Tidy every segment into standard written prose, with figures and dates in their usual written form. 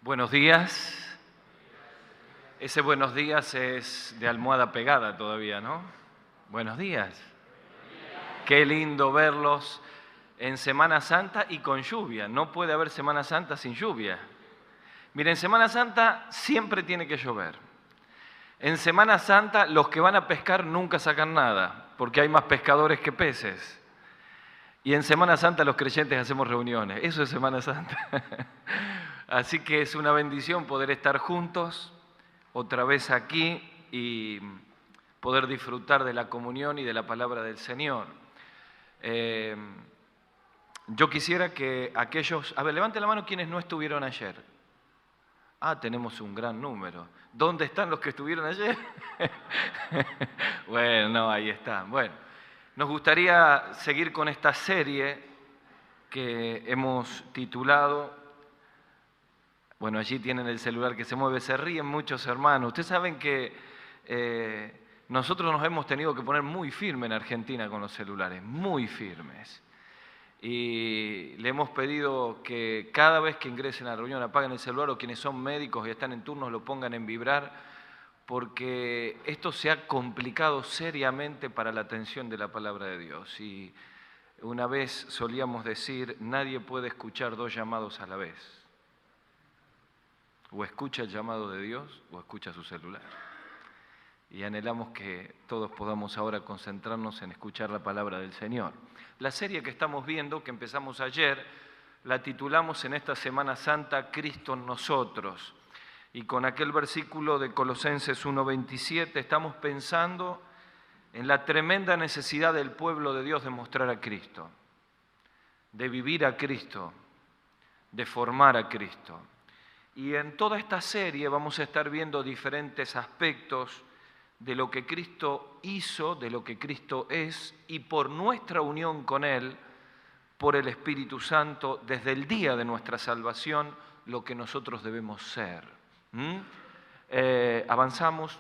Buenos días. Ese buenos días es de almohada pegada todavía, ¿no? Buenos días. Qué lindo verlos en Semana Santa y con lluvia. No puede haber Semana Santa sin lluvia. Miren, en Semana Santa siempre tiene que llover. En Semana Santa los que van a pescar nunca sacan nada, porque hay más pescadores que peces. Y en Semana Santa los creyentes hacemos reuniones. Eso es Semana Santa. Así que es una bendición poder estar juntos otra vez aquí y poder disfrutar de la comunión y de la palabra del Señor. Yo quisiera que aquellos... A ver, levanten la mano quienes no estuvieron ayer. Ah, tenemos un gran número. ¿Dónde están los que estuvieron ayer? Bueno, no, ahí están. Bueno, nos gustaría seguir con esta serie que hemos titulado... Bueno, allí tienen el celular que se mueve, se ríen muchos hermanos. Ustedes saben que nosotros nos hemos tenido que poner muy firmes en Argentina con los celulares, muy firmes. Y le hemos pedido que cada vez que ingresen a la reunión apaguen el celular, o quienes son médicos y están en turnos lo pongan en vibrar, porque esto se ha complicado seriamente para la atención de la palabra de Dios. Y una vez solíamos decir, nadie puede escuchar dos llamados a la vez. O escucha el llamado de Dios o escucha su celular. Y anhelamos que todos podamos ahora concentrarnos en escuchar la palabra del Señor. La serie que estamos viendo, que empezamos ayer, la titulamos en esta Semana Santa, Cristo en nosotros. Y con aquel versículo de Colosenses 1:27 estamos pensando en la tremenda necesidad del pueblo de Dios de mostrar a Cristo, de vivir a Cristo, de formar a Cristo. Y en toda esta serie vamos a estar viendo diferentes aspectos de lo que Cristo hizo, de lo que Cristo es, y por nuestra unión con Él, por el Espíritu Santo, desde el día de nuestra salvación, lo que nosotros debemos ser. Avanzamos.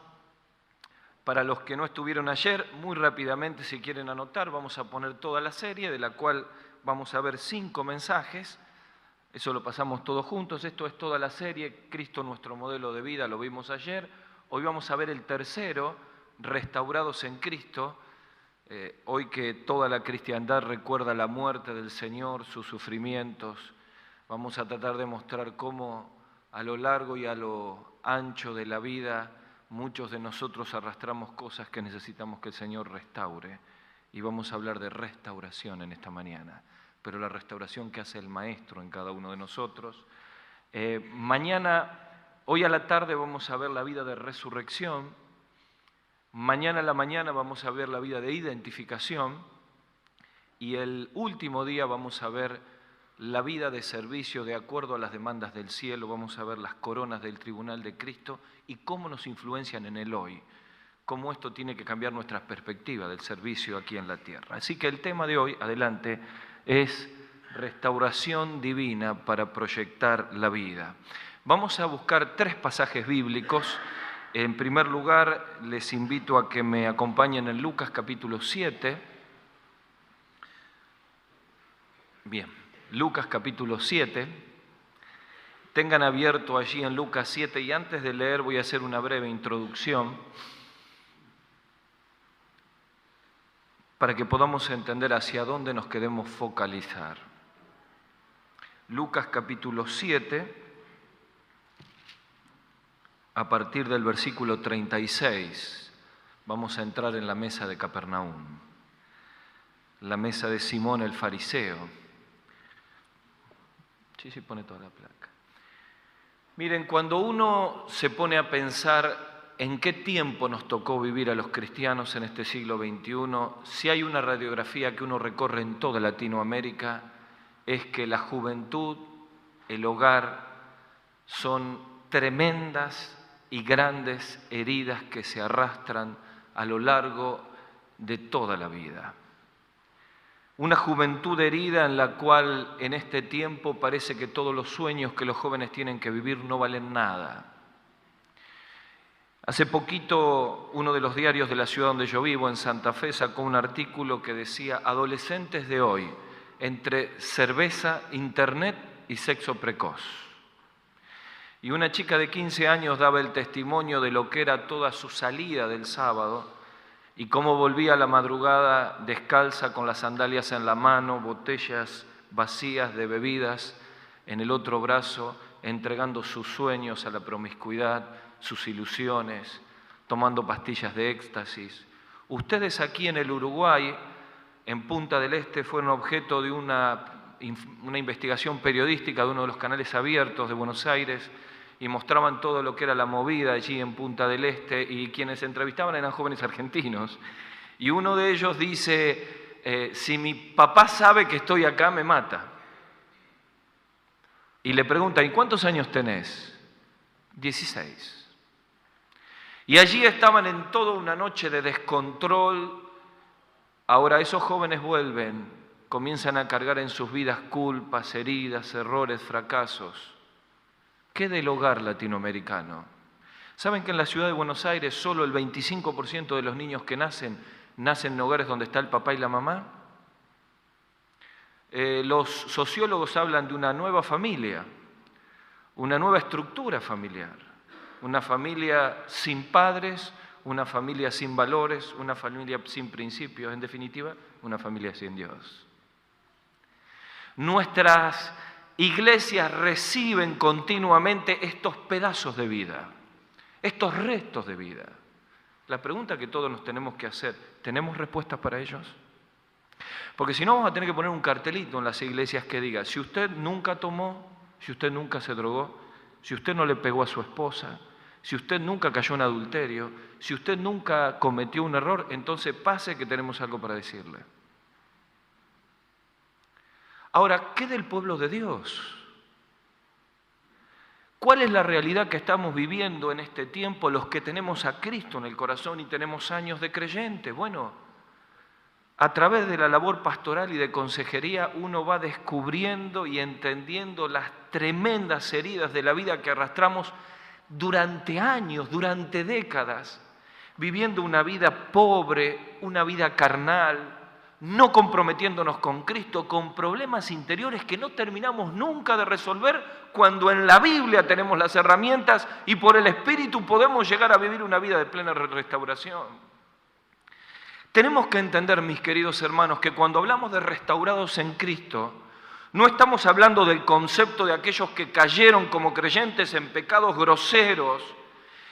Para los que no estuvieron ayer, muy rápidamente, si quieren anotar, vamos a poner toda la serie, de la cual vamos a ver 5 mensajes. Eso lo pasamos todos juntos. Esto es toda la serie, Cristo nuestro modelo de vida, lo vimos ayer. Hoy vamos a ver el tercero, Restaurados en Cristo. Hoy que toda la cristiandad recuerda la muerte del Señor, sus sufrimientos, vamos a tratar de mostrar cómo a lo largo y a lo ancho de la vida muchos de nosotros arrastramos cosas que necesitamos que el Señor restaure. Y vamos a hablar de restauración en esta mañana, pero la restauración que hace el Maestro en cada uno de nosotros. Hoy a la tarde vamos a ver la vida de resurrección. Mañana a la mañana vamos a ver la vida de identificación. Y el último día vamos a ver la vida de servicio de acuerdo a las demandas del cielo. Vamos a ver las coronas del tribunal de Cristo y cómo nos influencian en el hoy. Cómo esto tiene que cambiar nuestra perspectiva del servicio aquí en la tierra. Así que el tema de hoy, adelante, es restauración divina para proyectar la vida. Vamos a buscar 3 pasajes bíblicos. En primer lugar, les invito a que me acompañen en Lucas capítulo 7. Bien, Lucas capítulo 7. Tengan abierto allí en Lucas 7 y antes de leer voy a hacer una breve introducción para que podamos entender hacia dónde nos queremos focalizar. Lucas capítulo 7, a partir del versículo 36, vamos a entrar en la mesa de Capernaum, la mesa de Simón el fariseo. Sí, pone toda la placa. Miren, cuando uno se pone a pensar ¿en qué tiempo nos tocó vivir a los cristianos en este siglo XXI? Si hay una radiografía que uno recorre en toda Latinoamérica, es que la juventud, el hogar, son tremendas y grandes heridas que se arrastran a lo largo de toda la vida. Una juventud herida en la cual en este tiempo parece que todos los sueños que los jóvenes tienen que vivir no valen nada. Hace poquito uno de los diarios de la ciudad donde yo vivo, en Santa Fe, sacó un artículo que decía adolescentes de hoy, entre cerveza, internet y sexo precoz. Y una chica de 15 años daba el testimonio de lo que era toda su salida del sábado y cómo volvía a la madrugada descalza con las sandalias en la mano, botellas vacías de bebidas en el otro brazo, entregando sus sueños a la promiscuidad, sus ilusiones, tomando pastillas de éxtasis. Ustedes aquí en el Uruguay, en Punta del Este, fueron objeto de una investigación periodística de uno de los canales abiertos de Buenos Aires y mostraban todo lo que era la movida allí en Punta del Este, y quienes entrevistaban eran jóvenes argentinos. Y uno de ellos dice, si mi papá sabe que estoy acá, me mata. Y le pregunta, ¿y cuántos años tenés? 16. Y allí estaban en toda una noche de descontrol. Ahora esos jóvenes vuelven, comienzan a cargar en sus vidas culpas, heridas, errores, fracasos. ¿Qué del hogar latinoamericano? ¿Saben que en la ciudad de Buenos Aires solo el 25% de los niños que nacen en hogares donde está el papá y la mamá? Los sociólogos hablan de una nueva familia, una nueva estructura familiar, una familia sin padres, una familia sin valores, una familia sin principios, en definitiva, una familia sin Dios. Nuestras iglesias reciben continuamente estos pedazos de vida, estos restos de vida. La pregunta que todos nos tenemos que hacer, ¿tenemos respuestas para ellos? Porque si no, vamos a tener que poner un cartelito en las iglesias que diga, si usted nunca tomó, si usted nunca se drogó, si usted no le pegó a su esposa, si usted nunca cayó en adulterio, si usted nunca cometió un error, entonces pase que tenemos algo para decirle. Ahora, ¿qué del pueblo de Dios? ¿Cuál es la realidad que estamos viviendo en este tiempo los que tenemos a Cristo en el corazón y tenemos años de creyente? Bueno, a través de la labor pastoral y de consejería uno va descubriendo y entendiendo las tremendas heridas de la vida que arrastramos durante años, durante décadas, viviendo una vida pobre, una vida carnal, no comprometiéndonos con Cristo, con problemas interiores que no terminamos nunca de resolver, cuando en la Biblia tenemos las herramientas y por el Espíritu podemos llegar a vivir una vida de plena restauración. Tenemos que entender, mis queridos hermanos, que cuando hablamos de restaurados en Cristo, no estamos hablando del concepto de aquellos que cayeron como creyentes en pecados groseros,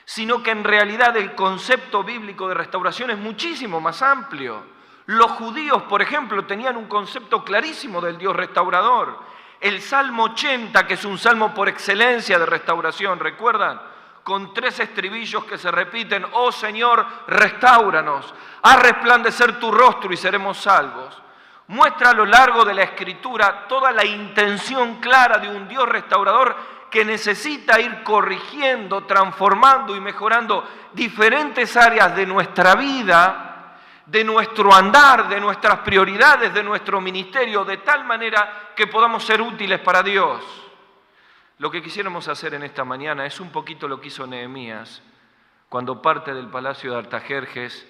sino que en realidad el concepto bíblico de restauración es muchísimo más amplio. Los judíos, por ejemplo, tenían un concepto clarísimo del Dios restaurador. El Salmo 80, que es un salmo por excelencia de restauración, ¿recuerdan? Con 3 estribillos que se repiten, oh Señor, restáuranos, haz resplandecer tu rostro y seremos salvos. Muestra a lo largo de la Escritura toda la intención clara de un Dios restaurador que necesita ir corrigiendo, transformando y mejorando diferentes áreas de nuestra vida, de nuestro andar, de nuestras prioridades, de nuestro ministerio, de tal manera que podamos ser útiles para Dios. Lo que quisiéramos hacer en esta mañana es un poquito lo que hizo Nehemías cuando parte del palacio de Artajerjes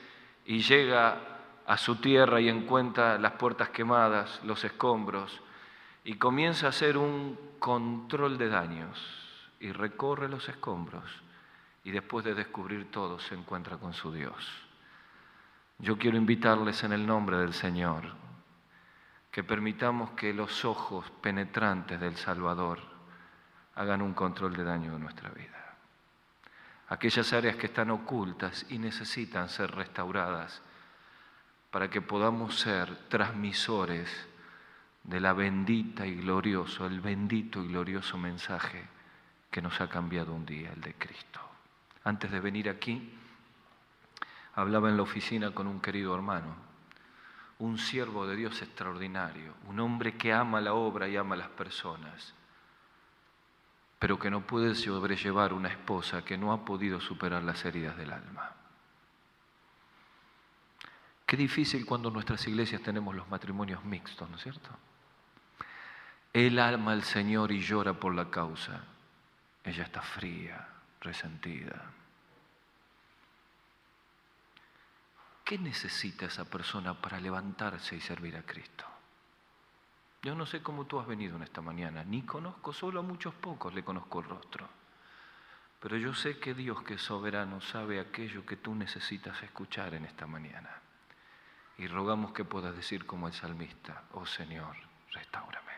y llega a su tierra y encuentra las puertas quemadas, los escombros, y comienza a hacer un control de daños y recorre los escombros y después de descubrir todo se encuentra con su Dios. Yo quiero invitarles en el nombre del Señor que permitamos que los ojos penetrantes del Salvador hagan un control de daño de nuestra vida. Aquellas áreas que están ocultas y necesitan ser restauradas para que podamos ser transmisores de la bendita y glorioso, el bendito y glorioso mensaje que nos ha cambiado un día, el de Cristo. Antes de venir aquí, hablaba en la oficina con un querido hermano, un siervo de Dios extraordinario, un hombre que ama la obra y ama a las personas, pero que no puede sobrellevar una esposa que no ha podido superar las heridas del alma. Qué difícil cuando en nuestras iglesias tenemos los matrimonios mixtos, ¿no es cierto? Él ama al Señor y llora por la causa. Ella está fría, resentida. ¿Qué necesita esa persona para levantarse y servir a Cristo? Yo no sé cómo tú has venido en esta mañana, ni conozco, solo a muchos pocos le conozco el rostro. Pero yo sé que Dios, que es soberano, sabe aquello que tú necesitas escuchar en esta mañana. Y rogamos que puedas decir como el salmista: oh Señor, restáurame.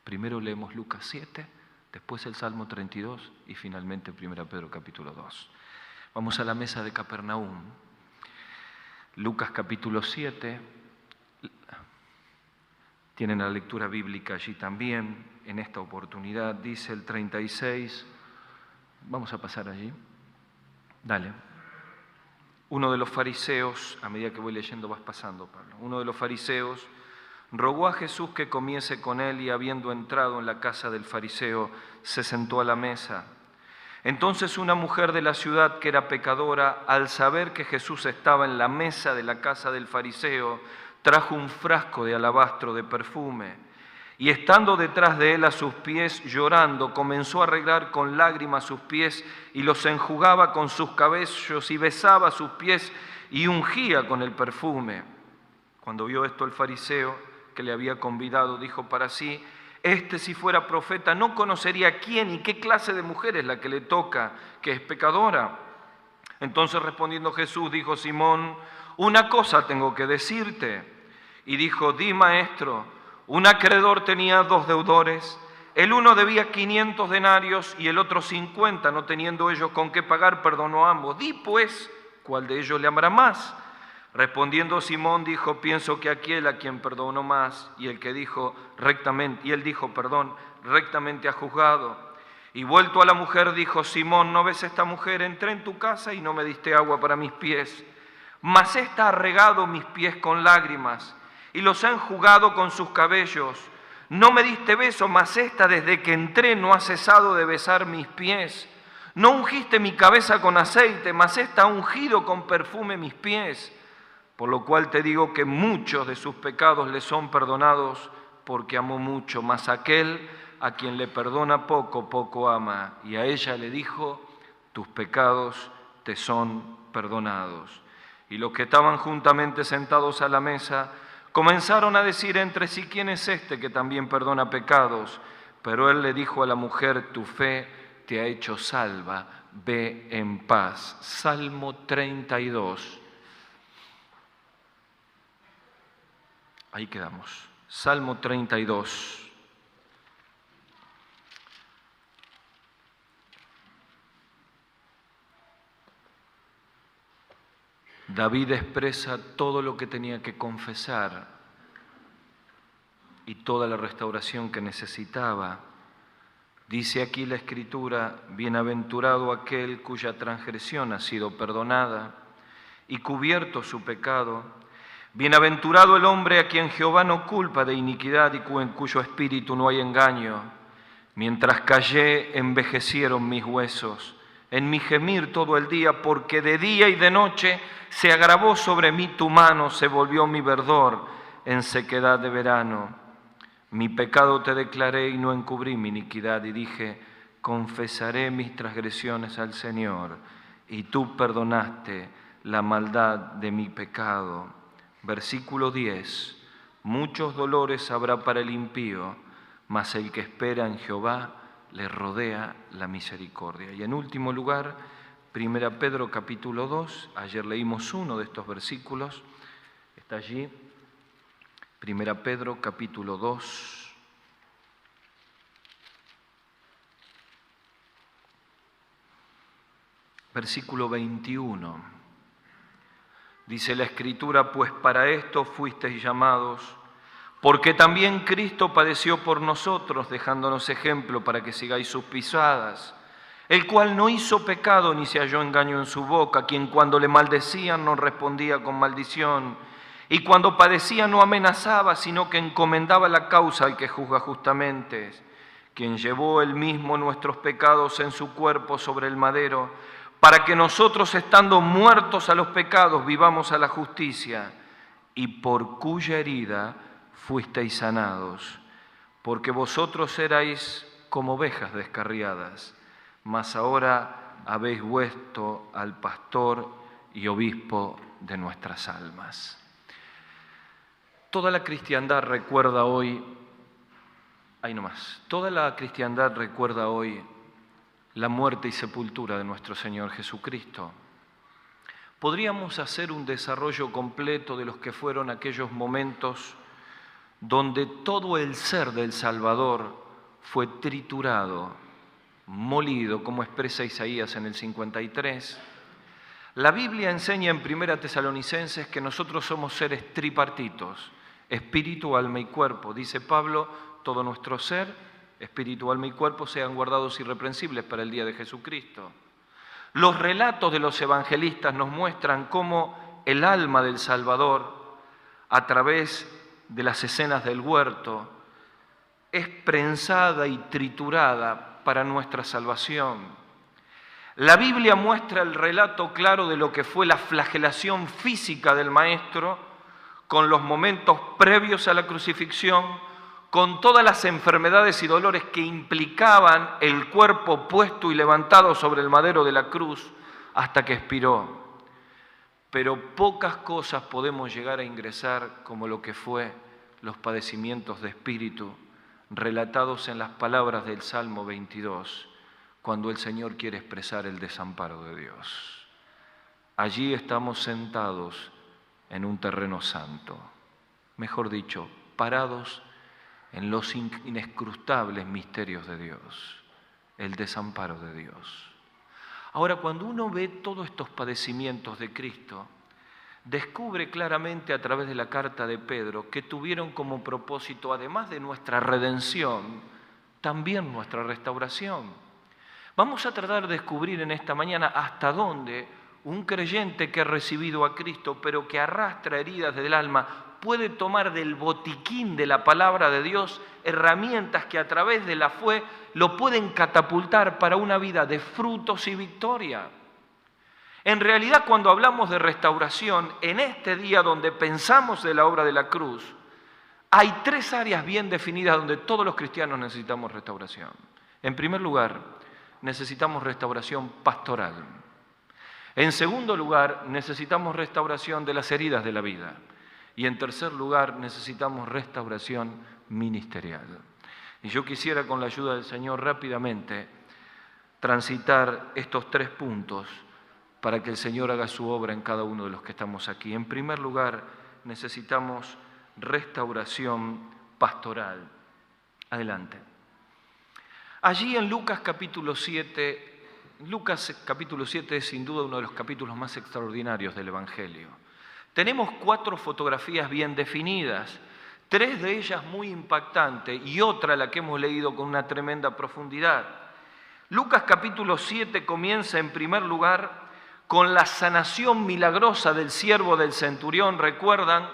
Primero leemos Lucas 7, después el Salmo 32 y finalmente 1 Pedro capítulo 2. Vamos a la mesa de Capernaum. Lucas capítulo 7. Tienen la lectura bíblica allí también. En esta oportunidad dice el 36. Vamos a pasar allí. Dale. Uno de los fariseos, a medida que voy leyendo vas pasando, Pablo. Uno de los fariseos rogó a Jesús que comiese con él y habiendo entrado en la casa del fariseo, se sentó a la mesa. Entonces una mujer de la ciudad que era pecadora, al saber que Jesús estaba en la mesa de la casa del fariseo, trajo un frasco de alabastro de perfume. Y estando detrás de él a sus pies, llorando, comenzó a arreglar con lágrimas sus pies y los enjugaba con sus cabellos y besaba sus pies y ungía con el perfume. Cuando vio esto el fariseo que le había convidado, dijo para sí: este, si fuera profeta, no conocería quién y qué clase de mujer es la que le toca, que es pecadora. Entonces respondiendo Jesús, dijo: Simón, una cosa tengo que decirte. Y dijo: di, maestro. Un acreedor tenía 2 deudores, el uno debía 500 denarios y el otro 50, no teniendo ellos con qué pagar, perdonó a ambos. Di pues, ¿cuál de ellos le amará más? Respondiendo Simón dijo: pienso que aquel a quien perdonó más, y él dijo rectamente ha juzgado. Y vuelto a la mujer dijo: Simón, ¿no ves esta mujer? Entré en tu casa y no me diste agua para mis pies, mas ésta ha regado mis pies con lágrimas y los ha enjugado con sus cabellos. No me diste beso, mas ésta desde que entré no ha cesado de besar mis pies. No ungiste mi cabeza con aceite, mas ésta ha ungido con perfume mis pies. Por lo cual te digo que muchos de sus pecados le son perdonados, porque amó mucho, mas aquel a quien le perdona poco, poco ama. Y a ella le dijo: tus pecados te son perdonados. Y los que estaban juntamente sentados a la mesa comenzaron a decir entre sí: ¿quién es este que también perdona pecados? Pero él le dijo a la mujer: tu fe te ha hecho salva, ve en paz. Salmo 32. Ahí quedamos. Salmo 32. David expresa todo lo que tenía que confesar y toda la restauración que necesitaba. Dice aquí la Escritura: bienaventurado aquel cuya transgresión ha sido perdonada y cubierto su pecado. Bienaventurado el hombre a quien Jehová no culpa de iniquidad y en cuyo espíritu no hay engaño. Mientras callé, envejecieron mis huesos, en mi gemir todo el día, porque de día y de noche se agravó sobre mí tu mano, se volvió mi verdor en sequedad de verano. Mi pecado te declaré y no encubrí mi iniquidad, y dije: confesaré mis transgresiones al Señor, y tú perdonaste la maldad de mi pecado. Versículo 10. Muchos dolores habrá para el impío, mas el que espera en Jehová le rodea la misericordia. Y en último lugar, 1 Pedro capítulo 2, ayer leímos uno de estos versículos, está allí, 1 Pedro capítulo 2, versículo 21. Dice la Escritura: pues para esto fuisteis llamados, porque también Cristo padeció por nosotros, dejándonos ejemplo para que sigáis sus pisadas, el cual no hizo pecado ni se halló engaño en su boca, quien cuando le maldecían no respondía con maldición, y cuando padecía no amenazaba, sino que encomendaba la causa al que juzga justamente, quien llevó él mismo nuestros pecados en su cuerpo sobre el madero, para que nosotros, estando muertos a los pecados, vivamos a la justicia, y por cuya herida fuisteis sanados, porque vosotros erais como ovejas descarriadas, mas ahora habéis vuelto al pastor y obispo de nuestras almas. Toda la cristiandad recuerda hoy, toda la cristiandad recuerda hoy la muerte y sepultura de nuestro Señor Jesucristo. Podríamos hacer un desarrollo completo de los que fueron aquellos momentos donde todo el ser del Salvador fue triturado, molido, como expresa Isaías en el 53. La Biblia enseña en 1 Tesalonicenses que nosotros somos seres tripartitos, espíritu, alma y cuerpo. Dice Pablo, todo nuestro ser, espíritu, alma y cuerpo sean guardados irreprensibles para el día de Jesucristo. Los relatos de los evangelistas nos muestran cómo el alma del Salvador, a través de las escenas del huerto, es prensada y triturada para nuestra salvación. La Biblia muestra el relato claro de lo que fue la flagelación física del Maestro, con los momentos previos a la crucifixión, con todas las enfermedades y dolores que implicaban el cuerpo puesto y levantado sobre el madero de la cruz hasta que expiró. Pero pocas cosas podemos llegar a ingresar como lo que fue los padecimientos de espíritu relatados en las palabras del Salmo 22, cuando el Señor quiere expresar el desamparo de Dios. Allí estamos sentados en un terreno santo, mejor dicho, parados en los inescrutables misterios de Dios, el desamparo de Dios. Ahora, cuando uno ve todos estos padecimientos de Cristo, descubre claramente a través de la carta de Pedro que tuvieron como propósito, además de nuestra redención, también nuestra restauración. Vamos a tratar de descubrir en esta mañana hasta dónde un creyente que ha recibido a Cristo, pero que arrastra heridas del alma, puede tomar del botiquín de la palabra de Dios herramientas que a través de la fe lo pueden catapultar para una vida de frutos y victoria. En realidad, cuando hablamos de restauración, en este día donde pensamos de la obra de la cruz, hay 3 áreas bien definidas donde todos los cristianos necesitamos restauración. En primer lugar, necesitamos restauración pastoral. En segundo lugar, necesitamos restauración de las heridas de la vida. Y en tercer lugar, necesitamos restauración ministerial. Y yo quisiera, con la ayuda del Señor, rápidamente transitar estos 3 puntos para que el Señor haga su obra en cada uno de los que estamos aquí. En primer lugar, necesitamos restauración pastoral. Adelante. Allí en Lucas capítulo 7 es sin duda uno de los capítulos más extraordinarios del Evangelio. Tenemos 4 fotografías bien definidas, 3 de ellas muy impactantes y otra la que hemos leído con una tremenda profundidad. Lucas capítulo 7 comienza en primer lugar con la sanación milagrosa del siervo del centurión. ¿Recuerdan?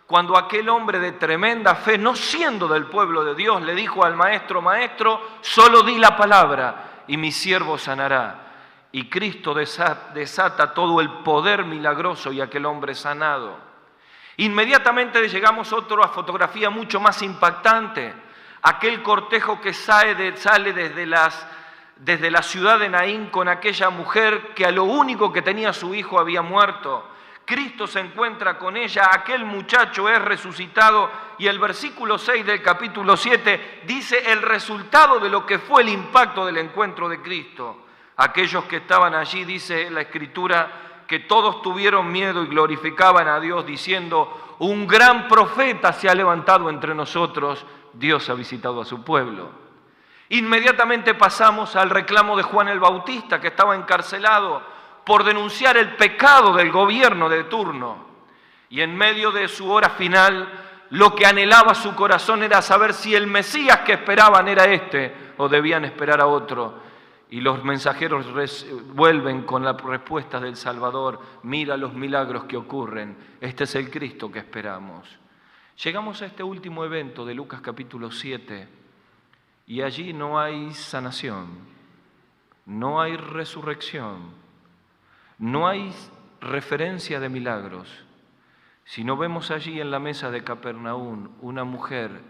Cuando aquel hombre de tremenda fe, no siendo del pueblo de Dios, le dijo al maestro: Maestro, solo di la palabra y mi siervo sanará. Y Cristo desata todo el poder milagroso y aquel hombre sanado. Inmediatamente llegamos a otra fotografía mucho más impactante. Aquel cortejo que sale desde la ciudad de Naín con aquella mujer que a lo único que tenía su hijo había muerto. Cristo se encuentra con ella, aquel muchacho es resucitado y el versículo 6 del capítulo 7 dice el resultado de lo que fue el impacto del encuentro de Cristo. Aquellos que estaban allí, dice la Escritura, que todos tuvieron miedo y glorificaban a Dios diciendo: un gran profeta se ha levantado entre nosotros, Dios ha visitado a su pueblo. Inmediatamente pasamos al reclamo de Juan el Bautista, que estaba encarcelado por denunciar el pecado del gobierno de turno. Y en medio de su hora final, lo que anhelaba su corazón era saber si el Mesías que esperaban era este o debían esperar a otro. Y los mensajeros vuelven con la respuesta del Salvador: mira los milagros que ocurren, este es el Cristo que esperamos. Llegamos a este último evento de Lucas capítulo 7 y allí no hay sanación, no hay resurrección, no hay referencia de milagros, sino vemos allí en la mesa de Capernaum una mujer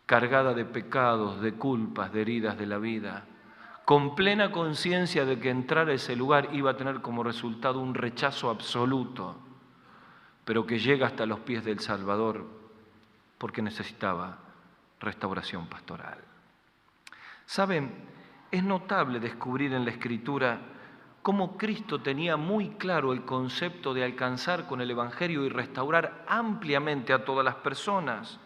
cargada de pecados, de culpas, de heridas de la vida, con plena conciencia de que entrar a ese lugar iba a tener como resultado un rechazo absoluto, pero que llega hasta los pies del Salvador porque necesitaba restauración pastoral. ¿Saben? Es notable descubrir en la Escritura cómo Cristo tenía muy claro el concepto de alcanzar con el Evangelio y restaurar ampliamente a todas las personas.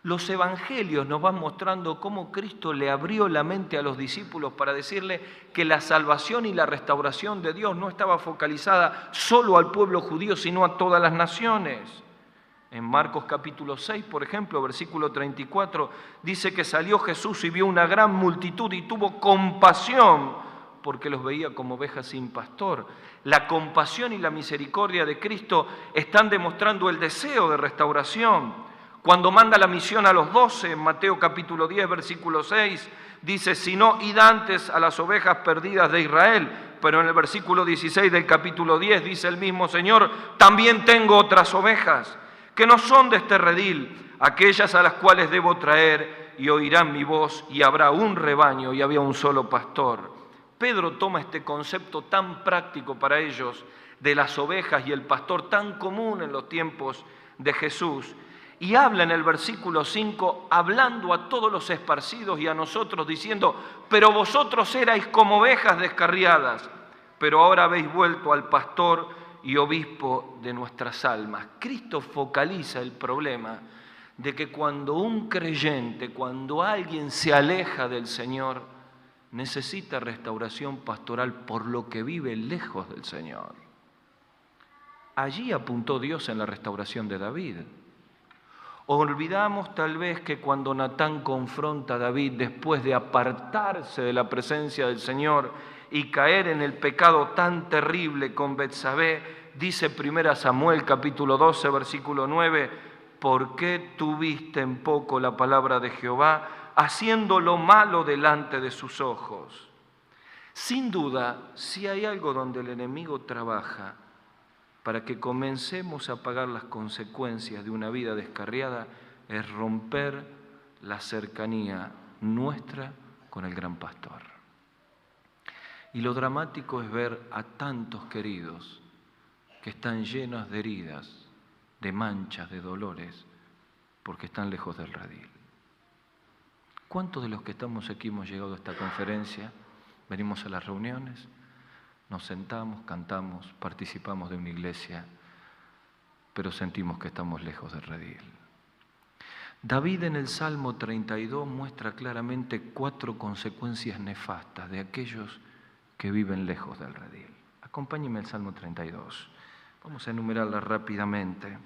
Los evangelios nos van mostrando cómo Cristo le abrió la mente a los discípulos para decirle que la salvación y la restauración de Dios no estaba focalizada solo al pueblo judío, sino a todas las naciones. En Marcos capítulo 6, por ejemplo, versículo 34, dice que salió Jesús y vio una gran multitud y tuvo compasión porque los veía como ovejas sin pastor. La compasión y la misericordia de Cristo están demostrando el deseo de restauración. Cuando manda la misión a los 12, en Mateo capítulo 10, versículo 6, dice, si no, id antes a las ovejas perdidas de Israel. Pero en el versículo 16 del capítulo 10 dice el mismo Señor, también tengo otras ovejas que no son de este redil, aquellas a las cuales debo traer y oirán mi voz y habrá un rebaño y había un solo pastor. Pedro toma este concepto tan práctico para ellos de las ovejas y el pastor tan común en los tiempos de Jesús y habla en el versículo 5 hablando a todos los esparcidos y a nosotros diciendo, pero vosotros erais como ovejas descarriadas, pero ahora habéis vuelto al pastor y obispo de nuestras almas. Cristo focaliza el problema de que cuando un creyente, cuando alguien se aleja del Señor, necesita restauración pastoral por lo que vive lejos del Señor. Allí apuntó Dios en la restauración de David. Olvidamos tal vez que cuando Natán confronta a David después de apartarse de la presencia del Señor y caer en el pecado tan terrible con Betsabé, dice 1 Samuel capítulo 12, versículo 9, ¿por qué tuviste en poco la palabra de Jehová, haciendo lo malo delante de sus ojos? Sin duda, si hay algo donde el enemigo trabaja para que comencemos a pagar las consecuencias de una vida descarriada, es romper la cercanía nuestra con el gran pastor. Y lo dramático es ver a tantos queridos que están llenos de heridas, de manchas, de dolores, porque están lejos del redil. ¿Cuántos de los que estamos aquí hemos llegado a esta conferencia? Venimos a las reuniones, nos sentamos, cantamos, participamos de una iglesia, pero sentimos que estamos lejos del redil. David en el Salmo 32 muestra claramente 4 consecuencias nefastas de aquellos que viven lejos del redil. Acompáñenme al Salmo 32. Vamos a enumerarlas rápidamente.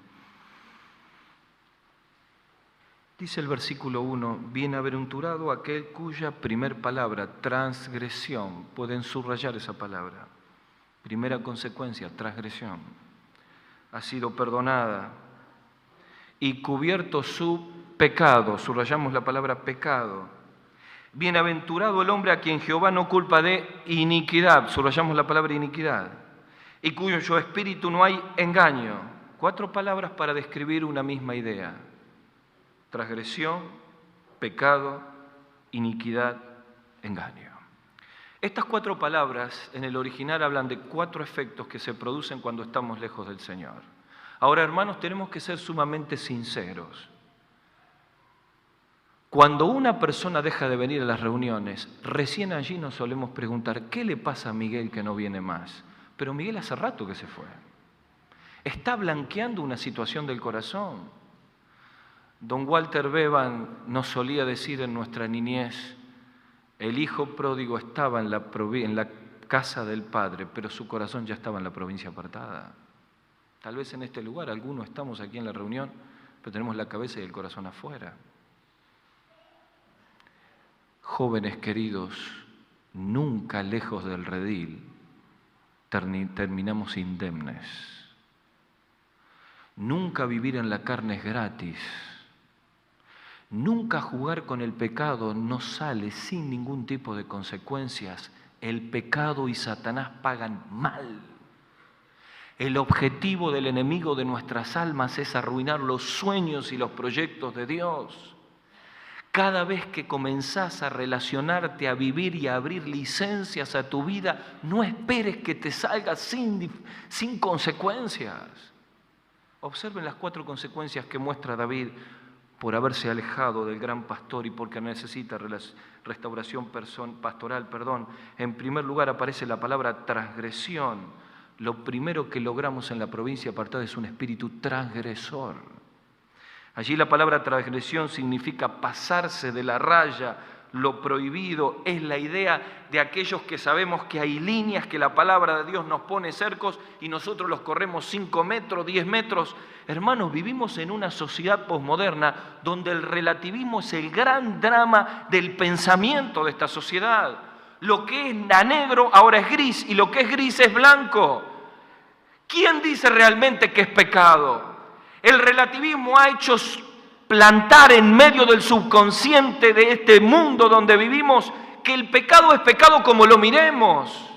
Dice el versículo 1, bienaventurado aquel cuya primer palabra, transgresión, pueden subrayar esa palabra. Primera consecuencia, transgresión, ha sido perdonada y cubierto su pecado, subrayamos la palabra pecado. Bienaventurado el hombre a quien Jehová no culpa de iniquidad, subrayamos la palabra iniquidad, y cuyo espíritu no hay engaño. 4 palabras para describir una misma idea. Transgresión, pecado, iniquidad, engaño. Estas 4 palabras en el original hablan de 4 efectos que se producen cuando estamos lejos del Señor. Ahora, hermanos, tenemos que ser sumamente sinceros. Cuando una persona deja de venir a las reuniones, recién allí nos solemos preguntar, ¿qué le pasa a Miguel que no viene más? Pero Miguel hace rato que se fue. Está blanqueando una situación del corazón. Don Walter Bevan nos solía decir en nuestra niñez, el hijo pródigo estaba en la casa del padre, pero su corazón ya estaba en la provincia apartada. Tal vez en este lugar, algunos estamos aquí en la reunión, pero tenemos la cabeza y el corazón afuera. Jóvenes queridos, nunca lejos del redil terminamos indemnes. Nunca vivir en la carne es gratis. Nunca jugar con el pecado no sale sin ningún tipo de consecuencias. El pecado y Satanás pagan mal. El objetivo del enemigo de nuestras almas es arruinar los sueños y los proyectos de Dios. Cada vez que comenzás a relacionarte, a vivir y a abrir licencias a tu vida, no esperes que te salga sin consecuencias. Observen las 4 consecuencias que muestra David por haberse alejado del gran pastor y porque necesita restauración pastoral. En primer lugar aparece la palabra transgresión. Lo primero que logramos en la provincia apartada es un espíritu transgresor. Allí la palabra transgresión significa pasarse de la raya, lo prohibido. Es la idea de aquellos que sabemos que hay líneas que la palabra de Dios nos pone cercos y nosotros los corremos 5 metros, 10 metros. Hermanos, vivimos en una sociedad posmoderna donde el relativismo es el gran drama del pensamiento de esta sociedad. Lo que es negro ahora es gris y lo que es gris es blanco. ¿Quién dice realmente que es pecado? El relativismo ha hecho plantar en medio del subconsciente de este mundo donde vivimos que el pecado es pecado como lo miremos.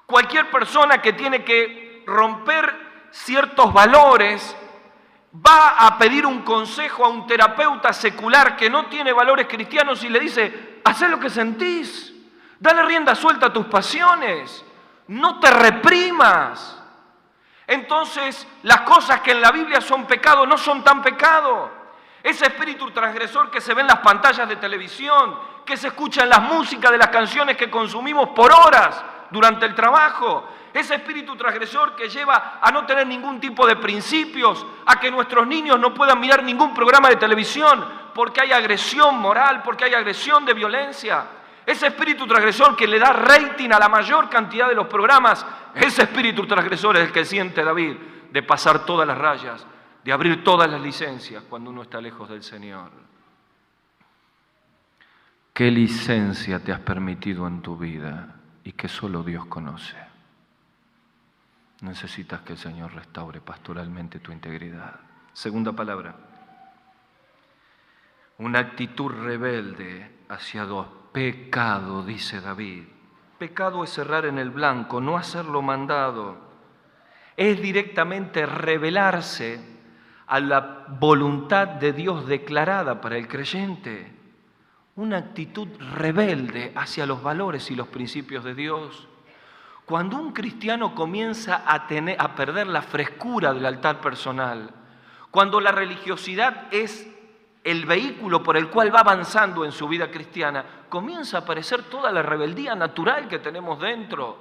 Cualquier persona que tiene que romper ciertos valores va a pedir un consejo a un terapeuta secular que no tiene valores cristianos y le dice: haz lo que sentís, dale rienda suelta a tus pasiones, no te reprimas. Entonces, las cosas que en la Biblia son pecado no son tan pecado. Ese espíritu transgresor que se ve en las pantallas de televisión, que se escucha en las músicas de las canciones que consumimos por horas durante el trabajo, ese espíritu transgresor que lleva a no tener ningún tipo de principios, a que nuestros niños no puedan mirar ningún programa de televisión porque hay agresión moral, porque hay agresión de violencia. Ese espíritu transgresor que le da rating a la mayor cantidad de los programas, ese espíritu transgresor es el que siente David, de pasar todas las rayas, de abrir todas las licencias cuando uno está lejos del Señor. ¿Qué licencia te has permitido en tu vida y que solo Dios conoce? Necesitas que el Señor restaure pastoralmente tu integridad. Segunda palabra, una actitud rebelde hacia Dios. Pecado, dice David. Pecado es errar en el blanco, no hacer lo mandado. Es directamente rebelarse a la voluntad de Dios declarada para el creyente. Una actitud rebelde hacia los valores y los principios de Dios. Cuando un cristiano comienza a perder la frescura del altar personal, cuando la religiosidad es el vehículo por el cual va avanzando en su vida cristiana, comienza a aparecer toda la rebeldía natural que tenemos dentro.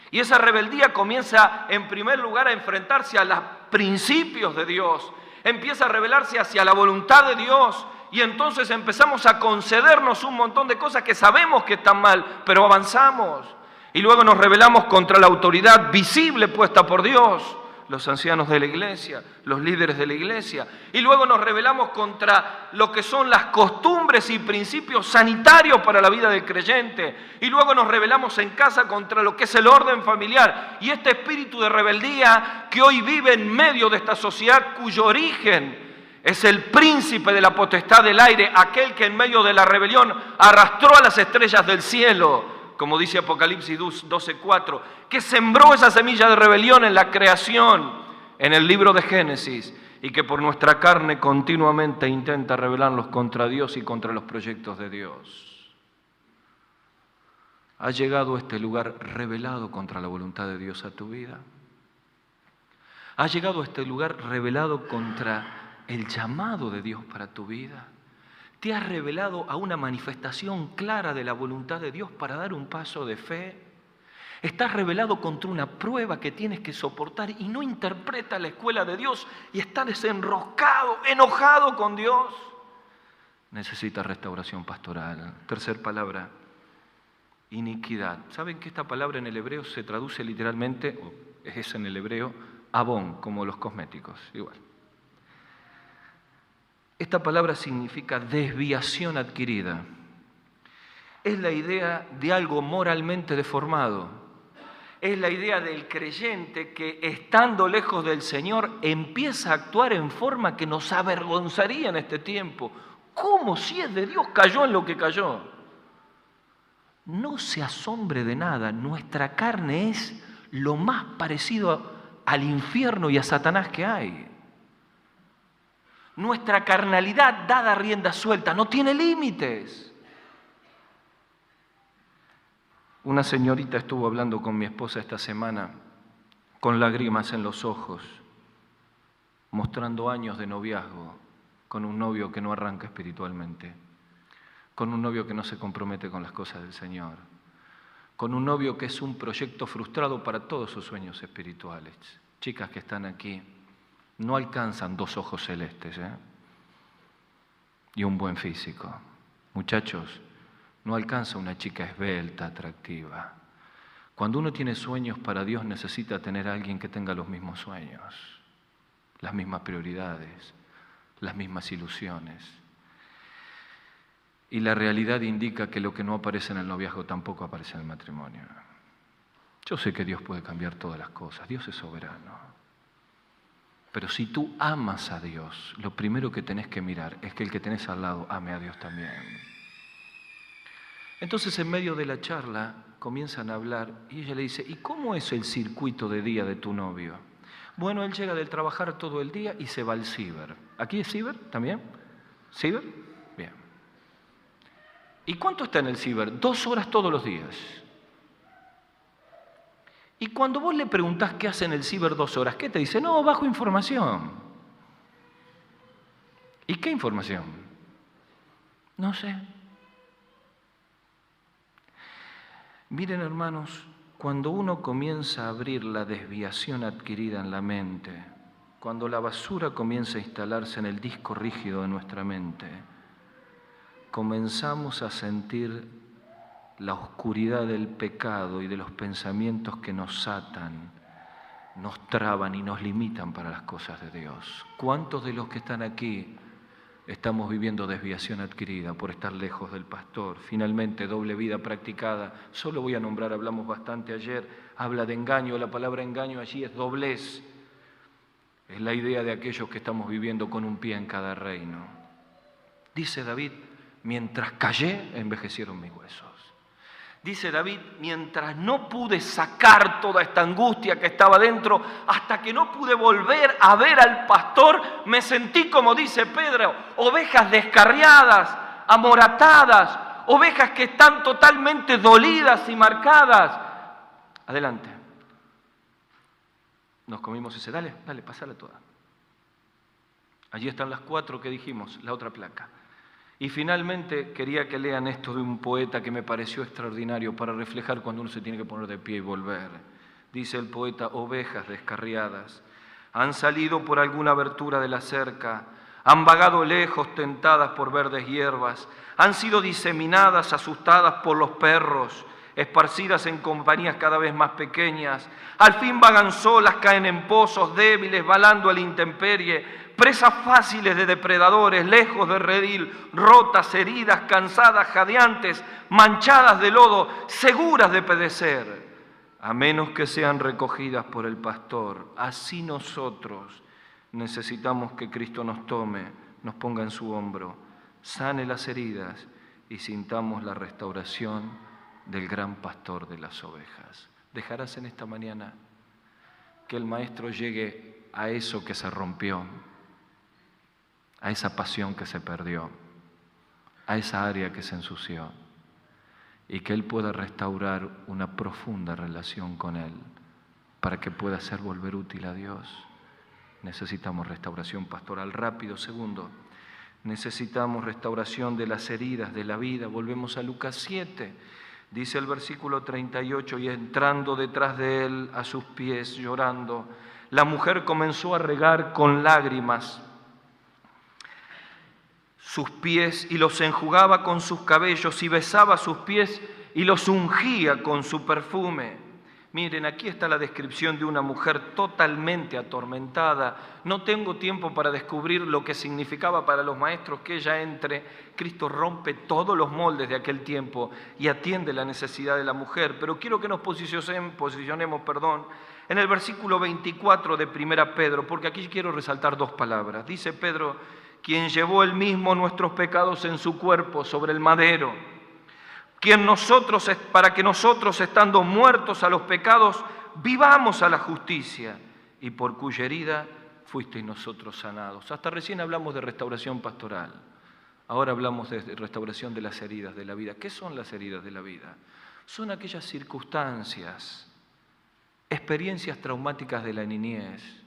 Y esa rebeldía comienza en primer lugar a enfrentarse a los principios de Dios, empieza a rebelarse hacia la voluntad de Dios y entonces empezamos a concedernos un montón de cosas que sabemos que están mal, pero avanzamos. Y luego nos rebelamos contra la autoridad visible puesta por Dios, los ancianos de la iglesia, los líderes de la iglesia. Y luego nos rebelamos contra lo que son las costumbres y principios sanitarios para la vida del creyente. Y luego nos rebelamos en casa contra lo que es el orden familiar. Y este espíritu de rebeldía que hoy vive en medio de esta sociedad, cuyo origen es el príncipe de la potestad del aire, aquel que en medio de la rebelión arrastró a las estrellas del cielo, como dice Apocalipsis 12:4, que sembró esa semilla de rebelión en la creación, en el libro de Génesis, y que por nuestra carne continuamente intenta rebelarnos contra Dios y contra los proyectos de Dios. ¿Has llegado a este lugar rebelado contra la voluntad de Dios a tu vida? ¿Has llegado a este lugar rebelado contra el llamado de Dios para tu vida? ¿Te has revelado a una manifestación clara de la voluntad de Dios para dar un paso de fe? ¿Estás rebelado contra una prueba que tienes que soportar y no interpretas la escuela de Dios y estás desenroscado, enojado con Dios? Necesitas restauración pastoral. Tercer palabra, iniquidad. ¿Saben que esta palabra en el hebreo se traduce literalmente, o es en el hebreo, abón, como los cosméticos, igual? Esta palabra significa desviación adquirida. Es la idea de algo moralmente deformado. Es la idea del creyente que, estando lejos del Señor, empieza a actuar en forma que nos avergonzaría en este tiempo. ¿Cómo, si es de Dios, cayó en lo que cayó? No se asombre de nada. Nuestra carne es lo más parecido al infierno y a Satanás que hay. Nuestra carnalidad dada rienda suelta no tiene límites. Una señorita estuvo hablando con mi esposa esta semana con lágrimas en los ojos, mostrando años de noviazgo con un novio que no arranca espiritualmente, con un novio que no se compromete con las cosas del Señor, con un novio que es un proyecto frustrado para todos sus sueños espirituales. Chicas que están aquí, no alcanzan 2 ojos celestes, y un buen físico. Muchachos, no alcanza una chica esbelta, atractiva. Cuando uno tiene sueños para Dios, necesita tener a alguien que tenga los mismos sueños, las mismas prioridades, las mismas ilusiones. Y la realidad indica que lo que no aparece en el noviazgo tampoco aparece en el matrimonio. Yo sé que Dios puede cambiar todas las cosas, Dios es soberano. Pero si tú amas a Dios, lo primero que tenés que mirar es que el que tenés al lado ame a Dios también. Entonces, en medio de la charla, comienzan a hablar y ella le dice, ¿y cómo es el circuito de día de tu novio? Bueno, él llega del trabajar todo el día y se va al ciber. ¿Aquí es ciber también? ¿Ciber? Bien. ¿Y cuánto está en el ciber? 2 horas todos los días. Y cuando vos le preguntás qué hace en el ciber 2 horas, ¿qué te dice? No, bajo información. ¿Y qué información? No sé. Miren, hermanos, cuando uno comienza a abrir la desviación adquirida en la mente, cuando la basura comienza a instalarse en el disco rígido de nuestra mente, comenzamos a sentir la oscuridad del pecado y de los pensamientos que nos atan, nos traban y nos limitan para las cosas de Dios. ¿Cuántos de los que están aquí estamos viviendo desviación adquirida por estar lejos del pastor? Finalmente, doble vida practicada. Solo voy a nombrar, hablamos bastante ayer, habla de engaño. La palabra engaño allí es doblez. Es la idea de aquellos que estamos viviendo con un pie en cada reino. Dice David, mientras callé, envejecieron mis huesos. Dice David, mientras no pude sacar toda esta angustia que estaba dentro, hasta que no pude volver a ver al pastor, me sentí, como dice Pedro, ovejas descarriadas, amoratadas, ovejas que están totalmente dolidas y marcadas. Adelante. Nos comimos ese, dale, pasala toda. Allí están las 4 que dijimos, la otra placa. Y finalmente quería que lean esto de un poeta que me pareció extraordinario para reflejar cuando uno se tiene que poner de pie y volver. Dice el poeta, ovejas descarriadas, han salido por alguna abertura de la cerca, han vagado lejos tentadas por verdes hierbas, han sido diseminadas, asustadas por los perros, esparcidas en compañías cada vez más pequeñas, al fin vagan solas, caen en pozos débiles, balando a la intemperie, presas fáciles de depredadores, lejos de redil, rotas, heridas, cansadas, jadeantes, manchadas de lodo, seguras de perecer, a menos que sean recogidas por el pastor. Así nosotros necesitamos que Cristo nos tome, nos ponga en su hombro, sane las heridas y sintamos la restauración del gran pastor de las ovejas. ¿Dejarás en esta mañana que el Maestro llegue a eso que se rompió, a esa pasión que se perdió, a esa área que se ensució, y que Él pueda restaurar una profunda relación con Él para que pueda ser volver útil a Dios? Necesitamos restauración pastoral. Rápido, segundo, necesitamos restauración de las heridas de la vida. Volvemos a Lucas 7. Dice el versículo 38, y entrando detrás de Él a sus pies, llorando, la mujer comenzó a regar con lágrimas sus pies y los enjugaba con sus cabellos y besaba sus pies y los ungía con su perfume. Miren, aquí está la descripción de una mujer totalmente atormentada. No tengo tiempo para descubrir lo que significaba para los maestros que ella entre. Cristo rompe todos los moldes de aquel tiempo y atiende la necesidad de la mujer. Pero quiero que nos posicionemos, en el versículo 24 de 1 Pedro, porque aquí quiero resaltar 2 palabras. Dice Pedro, quien llevó él mismo nuestros pecados en su cuerpo sobre el madero, para que nosotros, estando muertos a los pecados, vivamos a la justicia, y por cuya herida fuisteis nosotros sanados. Hasta recién hablamos de restauración pastoral, ahora hablamos de restauración de las heridas de la vida. ¿Qué son las heridas de la vida? Son aquellas circunstancias, experiencias traumáticas de la niñez,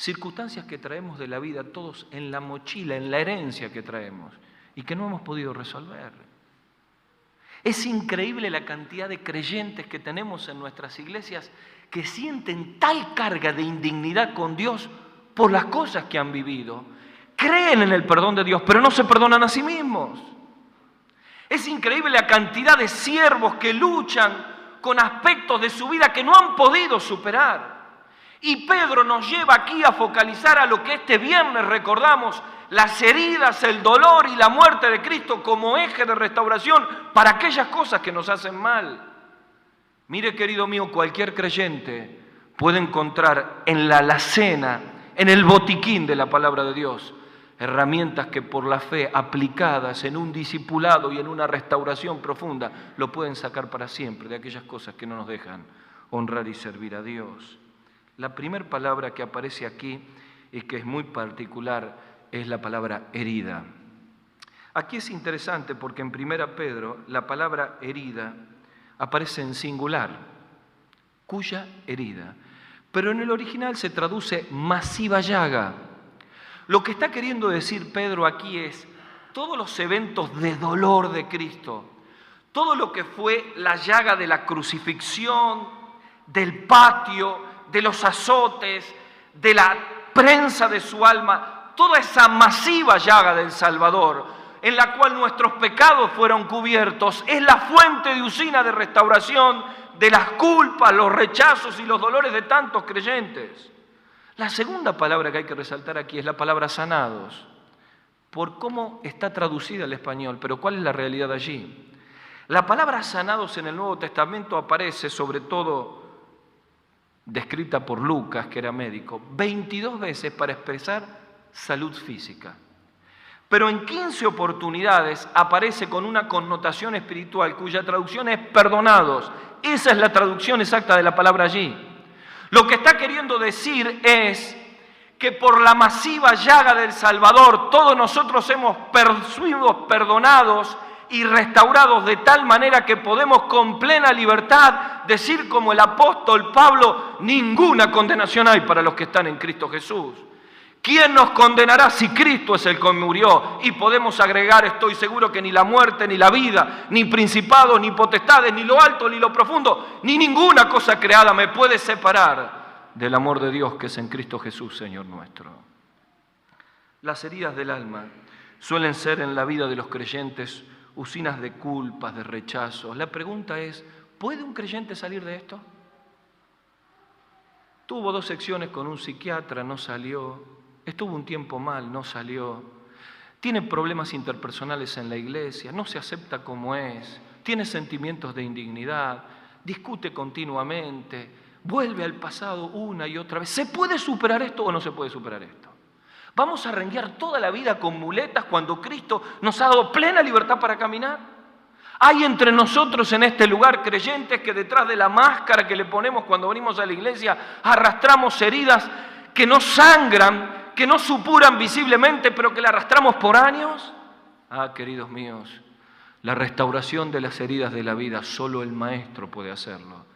circunstancias que traemos de la vida todos en la mochila, en la herencia que traemos y que no hemos podido resolver. Es increíble la cantidad de creyentes que tenemos en nuestras iglesias que sienten tal carga de indignidad con Dios por las cosas que han vivido. Creen en el perdón de Dios, pero no se perdonan a sí mismos. Es increíble la cantidad de siervos que luchan con aspectos de su vida que no han podido superar. Y Pedro nos lleva aquí a focalizar a lo que este viernes recordamos, las heridas, el dolor y la muerte de Cristo como eje de restauración para aquellas cosas que nos hacen mal. Mire, querido mío, cualquier creyente puede encontrar en la alacena, en el botiquín de la palabra de Dios, herramientas que por la fe aplicadas en un discipulado y en una restauración profunda lo pueden sacar para siempre de aquellas cosas que no nos dejan honrar y servir a Dios. La primera palabra que aparece aquí y que es muy particular es la palabra herida. Aquí es interesante porque en 1 Pedro la palabra herida aparece en singular, cuya herida, pero en el original se traduce masiva llaga. Lo que está queriendo decir Pedro aquí es todos los eventos de dolor de Cristo, todo lo que fue la llaga de la crucifixión, del patio, de los azotes, de la prensa de su alma, toda esa masiva llaga del Salvador, en la cual nuestros pecados fueron cubiertos, es la fuente de usina de restauración de las culpas, los rechazos y los dolores de tantos creyentes. La segunda palabra que hay que resaltar aquí es la palabra sanados, por cómo está traducida al español, pero ¿cuál es la realidad allí? La palabra sanados en el Nuevo Testamento aparece sobre todo descrita por Lucas, que era médico, 22 veces para expresar salud física. Pero en 15 oportunidades aparece con una connotación espiritual cuya traducción es perdonados. Esa es la traducción exacta de la palabra allí. Lo que está queriendo decir es que por la masiva llaga del Salvador todos nosotros hemos sido perdonados y restaurados de tal manera que podemos con plena libertad decir como el apóstol Pablo, ninguna condenación hay para los que están en Cristo Jesús. ¿Quién nos condenará si Cristo es el que murió? Y podemos agregar, estoy seguro que ni la muerte, ni la vida, ni principados, ni potestades, ni lo alto, ni lo profundo, ni ninguna cosa creada me puede separar del amor de Dios que es en Cristo Jesús, Señor nuestro. Las heridas del alma suelen ser en la vida de los creyentes usinas de culpas, de rechazos. La pregunta es, ¿puede un creyente salir de esto? Tuvo 2 secciones con un psiquiatra, no salió. Estuvo un tiempo mal, no salió. Tiene problemas interpersonales en la iglesia, no se acepta como es, tiene sentimientos de indignidad, discute continuamente, vuelve al pasado una y otra vez. ¿Se puede superar esto o no se puede superar esto? ¿Vamos a renguear toda la vida con muletas cuando Cristo nos ha dado plena libertad para caminar? Hay entre nosotros en este lugar creyentes que detrás de la máscara que le ponemos cuando venimos a la iglesia arrastramos heridas que no sangran, que no supuran visiblemente, pero que la arrastramos por años. Ah, queridos míos, la restauración de las heridas de la vida, solo el Maestro puede hacerlo.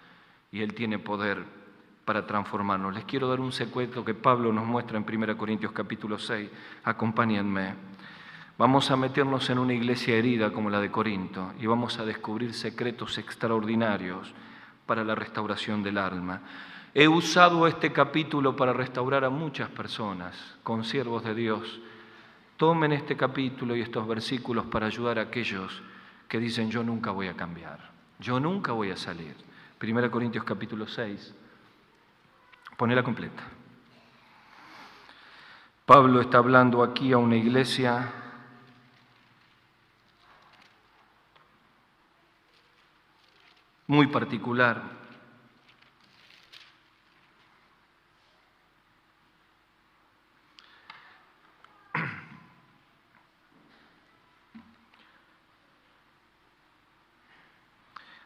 Y Él tiene poder para transformarnos. Les quiero dar un secreto que Pablo nos muestra en 1 Corintios capítulo 6. Acompáñenme. Vamos a meternos en una iglesia herida como la de Corinto y vamos a descubrir secretos extraordinarios para la restauración del alma. He usado este capítulo para restaurar a muchas personas, consiervos de Dios. Tomen este capítulo y estos versículos para ayudar a aquellos que dicen yo nunca voy a cambiar, yo nunca voy a salir. 1 Corintios capítulo 6, ponela completa. Pablo está hablando aquí a una iglesia muy particular.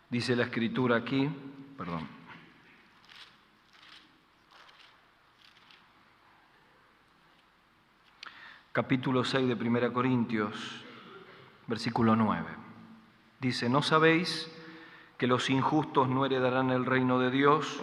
Dice la Escritura aquí, capítulo 6 de 1 Corintios, versículo 9. Dice, ¿no sabéis que los injustos no heredarán el reino de Dios?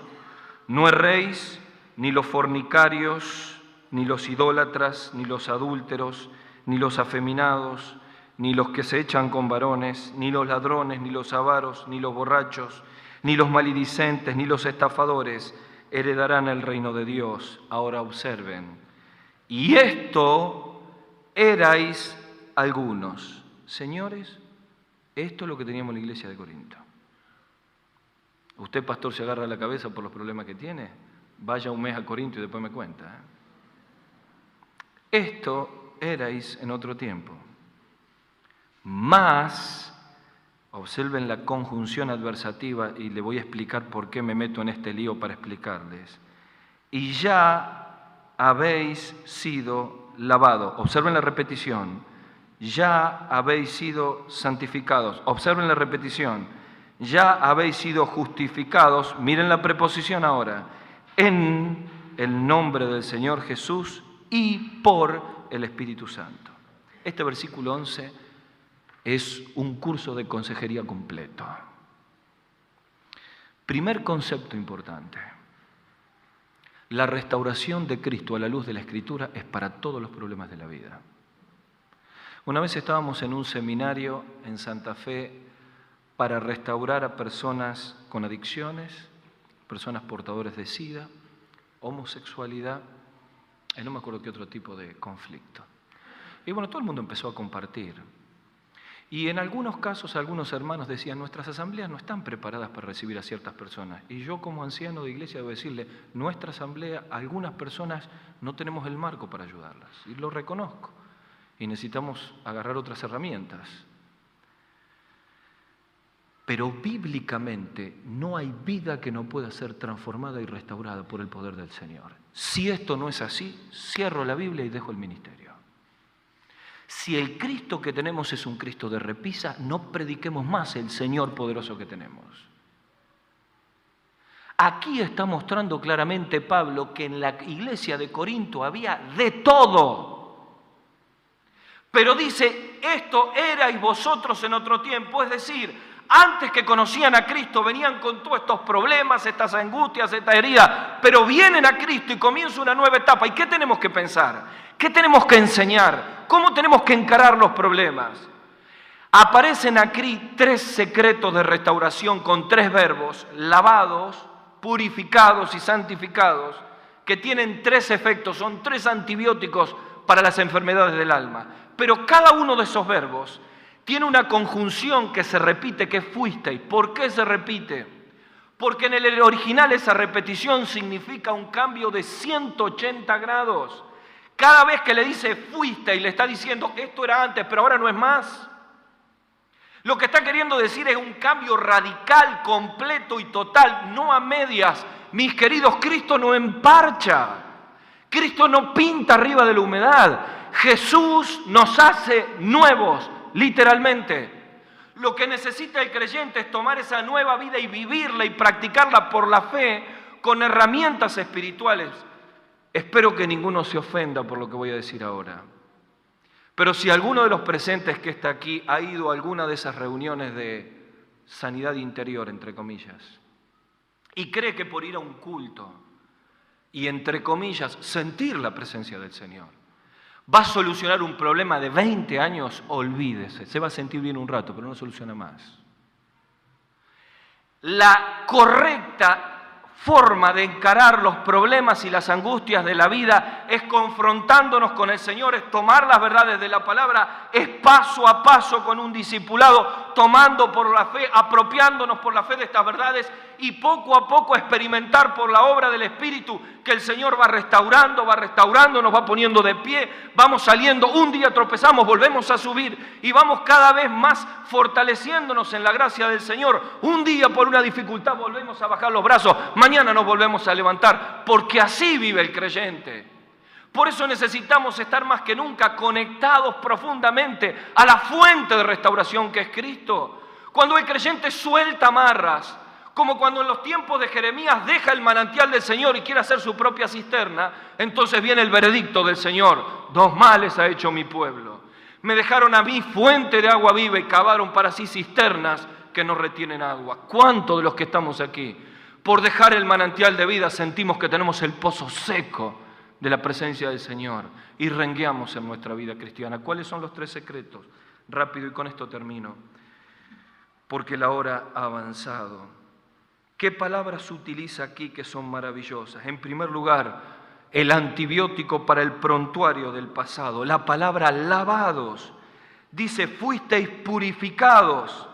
No erréis, ni los fornicarios, ni los idólatras, ni los adúlteros, ni los afeminados, ni los que se echan con varones, ni los ladrones, ni los avaros, ni los borrachos, ni los maledicentes, ni los estafadores heredarán el reino de Dios. Ahora observen. Y esto erais algunos. Señores, esto es lo que teníamos en la iglesia de Corinto. Usted, pastor, se agarra la cabeza por los problemas que tiene. Vaya un mes a Corinto y después me cuenta. Esto erais en otro tiempo. Mas, observen la conjunción adversativa y le voy a explicar por qué me meto en este lío para explicarles. Y ya habéis sido lavados. Observen la repetición. Ya habéis sido santificados. Observen la repetición. Ya habéis sido justificados. Miren la preposición ahora. En el nombre del Señor Jesús y por el Espíritu Santo. Este versículo 11 es un curso de consejería completo. Primer concepto importante. La restauración de Cristo a la luz de la Escritura es para todos los problemas de la vida. Una vez estábamos en un seminario en Santa Fe para restaurar a personas con adicciones, personas portadores de SIDA, homosexualidad, y no me acuerdo qué otro tipo de conflicto. Y bueno, todo el mundo empezó a compartir. Y en algunos casos, algunos hermanos decían, nuestras asambleas no están preparadas para recibir a ciertas personas. Y yo como anciano de iglesia debo decirle, nuestra asamblea, algunas personas no tenemos el marco para ayudarlas. Y lo reconozco. Y necesitamos agarrar otras herramientas. Pero bíblicamente no hay vida que no pueda ser transformada y restaurada por el poder del Señor. Si esto no es así, cierro la Biblia y dejo el ministerio. Si el Cristo que tenemos es un Cristo de repisa, no prediquemos más el Señor poderoso que tenemos. Aquí está mostrando claramente Pablo que en la iglesia de Corinto había de todo. Pero dice, esto erais vosotros en otro tiempo, es decir, antes que conocían a Cristo venían con todos estos problemas, estas angustias, esta herida, pero vienen a Cristo y comienza una nueva etapa. ¿Y qué tenemos que pensar? ¿Qué tenemos que enseñar? ¿Cómo tenemos que encarar los problemas? Aparecen aquí 3 secretos de restauración con 3 verbos, lavados, purificados y santificados, que tienen 3 efectos, son 3 antibióticos para las enfermedades del alma. Pero cada uno de esos verbos tiene una conjunción que se repite, que fuisteis. ¿Por qué se repite? Porque en el original esa repetición significa un cambio de 180 grados. Cada vez que le dice fuisteis, le está diciendo esto era antes, pero ahora no es más. Lo que está queriendo decir es un cambio radical, completo y total, no a medias. Mis queridos, Cristo no emparcha. Cristo no pinta arriba de la humedad. Jesús nos hace nuevos. Literalmente, lo que necesita el creyente es tomar esa nueva vida y vivirla y practicarla por la fe con herramientas espirituales. Espero que ninguno se ofenda por lo que voy a decir ahora. Pero si alguno de los presentes que está aquí ha ido a alguna de esas reuniones de sanidad interior, entre comillas, y cree que por ir a un culto y, entre comillas, sentir la presencia del Señor, va a solucionar un problema de 20 años, olvídese. Se va a sentir bien un rato, pero no soluciona más. La correcta forma de encarar los problemas y las angustias de la vida es confrontándonos con el Señor, es tomar las verdades de la palabra, es paso a paso con un discipulado, tomando por la fe, apropiándonos por la fe de estas verdades y poco a poco experimentar por la obra del Espíritu que el Señor va restaurando, nos va poniendo de pie, vamos saliendo, un día tropezamos, volvemos a subir y vamos cada vez más fortaleciéndonos en la gracia del Señor. Un día por una dificultad volvemos a bajar los brazos, mañana nos volvemos a levantar, porque así vive el creyente. Por eso necesitamos estar más que nunca conectados profundamente a la fuente de restauración que es Cristo. Cuando el creyente suelta amarras, como cuando en los tiempos de Jeremías deja el manantial del Señor y quiere hacer su propia cisterna, entonces viene el veredicto del Señor: 2 males ha hecho mi pueblo. Me dejaron a mí fuente de agua viva y cavaron para sí cisternas que no retienen agua. ¿Cuántos de los que estamos aquí, por dejar el manantial de vida, sentimos que tenemos el pozo seco, de la presencia del Señor y rengueamos en nuestra vida cristiana. ¿Cuáles son los 3 secretos? Rápido y con esto termino, porque la hora ha avanzado. ¿Qué palabras utiliza aquí que son maravillosas? En primer lugar, el antibiótico para el prontuario del pasado, la palabra lavados. Dice, fuisteis purificados.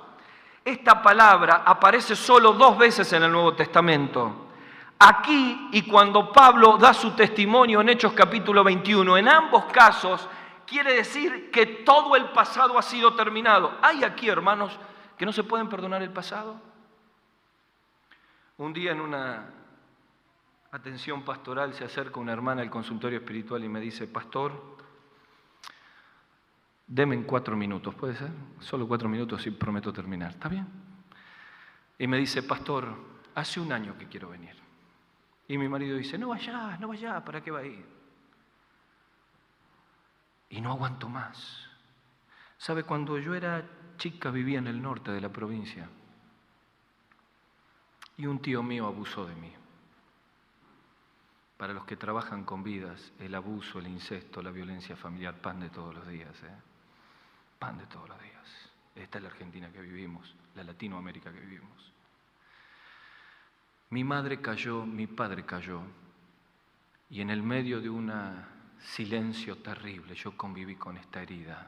Esta palabra aparece solo 2 veces en el Nuevo Testamento. Aquí y cuando Pablo da su testimonio en Hechos capítulo 21, en ambos casos quiere decir que todo el pasado ha sido terminado. ¿Hay aquí, hermanos, que no se pueden perdonar el pasado? Un día en una atención pastoral se acerca una hermana al consultorio espiritual y me dice, pastor, deme en 4 minutos, ¿puede ser? Solo 4 minutos y prometo terminar, ¿está bien? Y me dice, pastor, hace 1 año que quiero venir. Y mi marido dice, no vaya, ¿para qué va a ir? Y no aguanto más. ¿Sabe? Cuando yo era chica vivía en el norte de la provincia y un tío mío abusó de mí. Para los que trabajan con vidas, el abuso, el incesto, la violencia familiar, pan de todos los días, pan de todos los días. Esta es la Argentina que vivimos, la Latinoamérica que vivimos. Mi madre cayó, mi padre cayó, y en el medio de un silencio terrible yo conviví con esta herida.